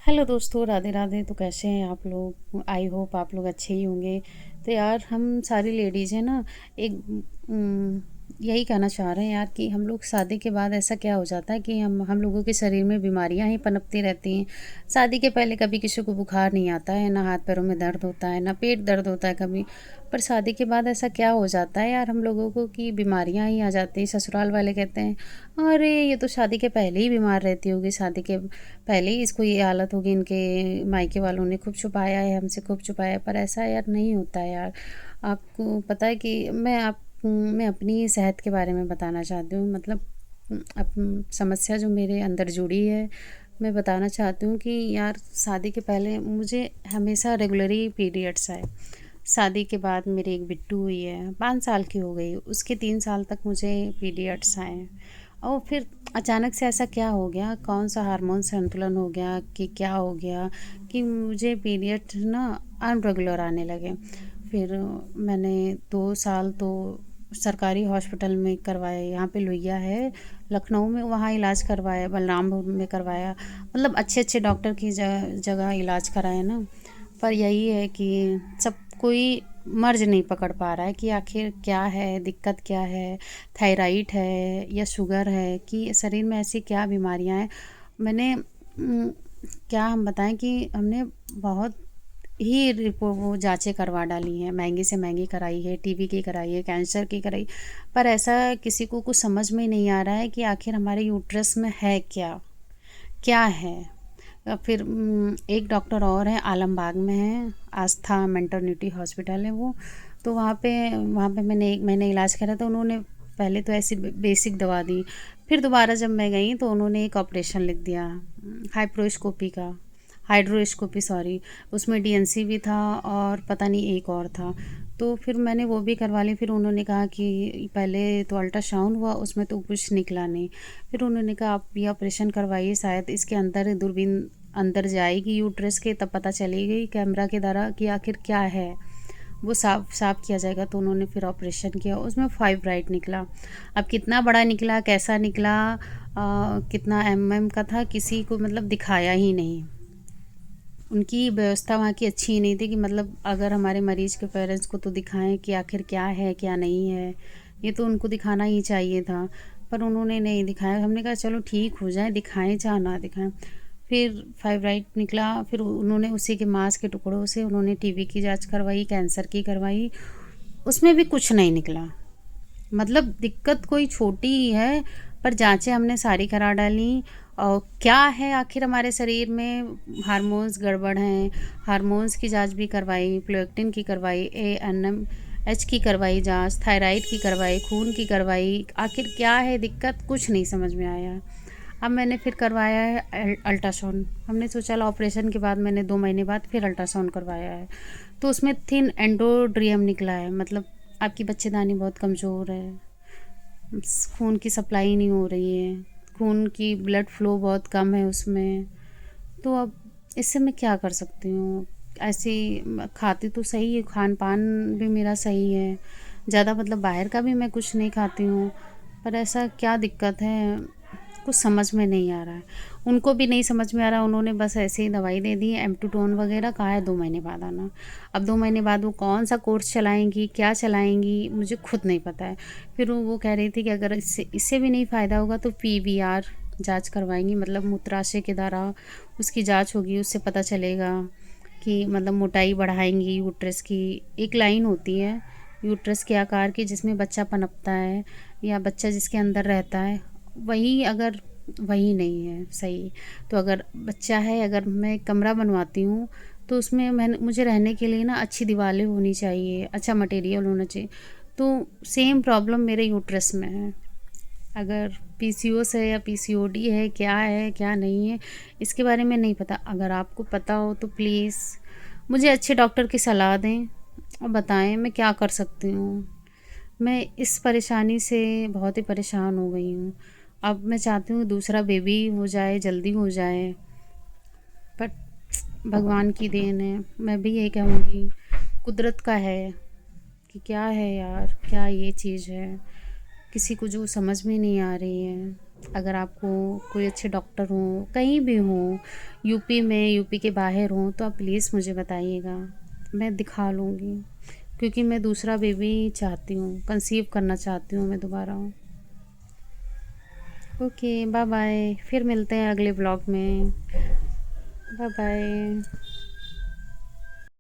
Hello दोस्तों, राधे राधे। तो कैसे हैं आप लोग? आई होप आप लोग अच्छे ही होंगे। तो यार, हम सारी लेडीज़ हैं ना, एक यही कहना चाह रहे हैं यार कि हम लोग शादी के बाद ऐसा क्या हो जाता है कि हम लोगों के शरीर में बीमारियां ही पनपती रहती हैं। शादी के पहले कभी किसी को बुखार नहीं आता है, ना हाथ पैरों में दर्द होता है, ना पेट दर्द होता है कभी। पर शादी के बाद ऐसा क्या हो जाता है यार हम लोगों को कि बीमारियां ही आ जाती हैं। ससुराल वाले कहते हैं, अरे ये तो शादी के पहले ही बीमार रहती होगी, शादी के पहले ही इसको ये हालत होगी, इनके मायके वालों ने खूब छुपाया है, हमसे खूब छुपाया है। पर ऐसा यार नहीं होता है यार। आपको पता है कि मैं अपनी सेहत के बारे में बताना चाहती हूँ। मतलब समस्या जो मेरे अंदर जुड़ी है, मैं बताना चाहती हूँ कि यार शादी के पहले मुझे हमेशा रेगुलरी पीरियड्स आए। शादी के बाद मेरी एक बिट्टू हुई है, 5 साल की हो गई, उसके 3 साल तक मुझे पीरियड्स आए। और फिर अचानक से ऐसा क्या हो गया, कौन सा हार्मोन संतुलन हो गया कि क्या हो गया कि मुझे पीरियड ना अनरेगुलर आने लगे। फिर मैंने 2 साल तो सरकारी हॉस्पिटल में करवाए, यहाँ पे लोहिया है लखनऊ में, वहाँ इलाज करवाया, बलरामपुर में करवाया। मतलब अच्छे अच्छे डॉक्टर की जगह इलाज कराया ना। पर यही है कि सब कोई मर्ज नहीं पकड़ पा रहा है कि आखिर क्या है, दिक्कत क्या है। थायराइड है या शुगर है कि शरीर में ऐसी क्या बीमारियां हैं। मैंने क्या हम बताएं कि हमने बहुत ही रिपोर्ट वो जांचें करवा डाली हैं, महंगी से महंगी कराई है, टीबी की कराई है, कैंसर की कराई। पर ऐसा किसी को कुछ समझ में नहीं आ रहा है कि आखिर हमारे यूट्रस में है क्या, क्या है। फिर एक डॉक्टर और हैं, आलमबाग में हैं, आस्था मेटर्निटी हॉस्पिटल है वो। तो वहाँ पे मैंने 1 महीने इलाज करा। तो उन्होंने पहले तो ऐसी बेसिक दवा दी। फिर दोबारा जब मैं गई तो उन्होंने एक ऑपरेशन लिख दिया, हाइप्रोस्कोपी का, हाइड्रोस्कोपी सॉरी। उसमें डीएनसी भी था और पता नहीं एक और था। तो फिर मैंने वो भी करवा ली। फिर उन्होंने कहा कि पहले तो अल्ट्रासाउंड हुआ, उसमें तो कुछ निकला नहीं। फिर उन्होंने कहा आप ये ऑपरेशन करवाइए, शायद इसके अंदर दूरबीन अंदर जाएगी यूट्रस के, तब पता चलेगी कैमरा के द्वारा कि आखिर क्या है, वो साफ साफ किया जाएगा। तो उन्होंने फिर ऑपरेशन किया, उसमें फाइब्राइड निकला। अब कितना बड़ा निकला, कैसा निकला, कितना का था, किसी को मतलब दिखाया ही नहीं। उनकी व्यवस्था वहाँ की अच्छी ही नहीं थी कि मतलब अगर हमारे मरीज के पेरेंट्स को तो दिखाएं कि आखिर क्या है क्या नहीं है। ये तो उनको दिखाना ही चाहिए था, पर उन्होंने नहीं दिखाया। हमने कहा चलो ठीक हो जाए, दिखाएं चाहे ना दिखाएं। फिर फाइब्राइड निकला। फिर उन्होंने उसी के मांस के टुकड़ों से उन्होंने टीबी की जांच करवाई, कैंसर की करवाई, उसमें भी कुछ नहीं निकला। मतलब दिक्कत कोई छोटी ही है, पर जांचें हमने सारी करा डाली। और क्या है आखिर हमारे शरीर में, हार्मोन्स गड़बड़ हैं। हार्मोन्स की जांच भी करवाई, प्रोलैक्टिन की करवाई, ANMH की करवाई जांच, थायराइड की करवाई, खून की करवाई। आखिर क्या है दिक्कत, कुछ नहीं समझ में आया। अब मैंने फिर करवाया है अल्ट्रासाउंड। हमने सोचा ऑपरेशन के बाद, मैंने 2 महीने बाद फिर अल्ट्रासाउंड करवाया है। तो उसमें थिन एंडोड्रियम निकला है। मतलब आपकी बच्चेदानी बहुत कमज़ोर है, खून की सप्लाई नहीं हो रही है, खून की ब्लड फ्लो बहुत कम है उसमें। तो अब इससे मैं क्या कर सकती हूँ? ऐसी खाती तो सही है, खान पान भी मेरा सही है, ज़्यादा मतलब बाहर का भी मैं कुछ नहीं खाती हूँ। पर ऐसा क्या दिक्कत है, कुछ समझ में नहीं आ रहा है। उनको भी नहीं समझ में आ रहा, उन्होंने बस ऐसे ही दवाई दे दी है, एम्पटूटोन वगैरह, कहा है 2 महीने बाद आना। अब 2 महीने बाद वो कौन सा कोर्स चलाएंगी, क्या चलाएंगी, मुझे खुद नहीं पता है। फिर वो कह रही थी कि अगर इससे इससे भी नहीं फ़ायदा होगा तो PVR जांच करवाएंगी, मतलब मूत्राशय के द्वारा उसकी जांच होगी, उससे पता चलेगा कि मतलब मोटाई बढ़ाएंगी यूट्रस की। एक लाइन होती है यूट्रस के आकार की जिसमें बच्चा पनपता है या बच्चा जिसके अंदर रहता है, वही अगर वही नहीं है सही। तो अगर बच्चा है, अगर मैं कमरा बनवाती हूँ तो उसमें मुझे रहने के लिए ना अच्छी दीवारें होनी चाहिए, अच्छा मटेरियल होना चाहिए। तो सेम प्रॉब्लम मेरे यूट्रस में है। अगर PCOS है या PCOD है, क्या है क्या नहीं है, इसके बारे में नहीं पता। अगर आपको पता हो तो प्लीज़ मुझे अच्छे डॉक्टर की सलाह दें और बताएं मैं क्या कर सकती हूँ। मैं इस परेशानी से बहुत ही परेशान हो गई हूँ। अब मैं चाहती हूँ दूसरा बेबी हो जाए, जल्दी हो जाए, बट भगवान की देन है। मैं भी यही कहूँगी, कुदरत का है कि क्या है यार, क्या ये चीज़ है, किसी को जो समझ में नहीं आ रही है। अगर आपको कोई अच्छे डॉक्टर हों, कहीं भी हों, यूपी में, यूपी के बाहर हों, तो आप प्लीज़ मुझे बताइएगा, मैं दिखा लूँगी। क्योंकि मैं दूसरा बेबी चाहती हूँ, कंसीव करना चाहती हूँ मैं दोबारा। ओके, बाय बाय, फिर मिलते हैं अगले ब्लॉग में। Bye bye.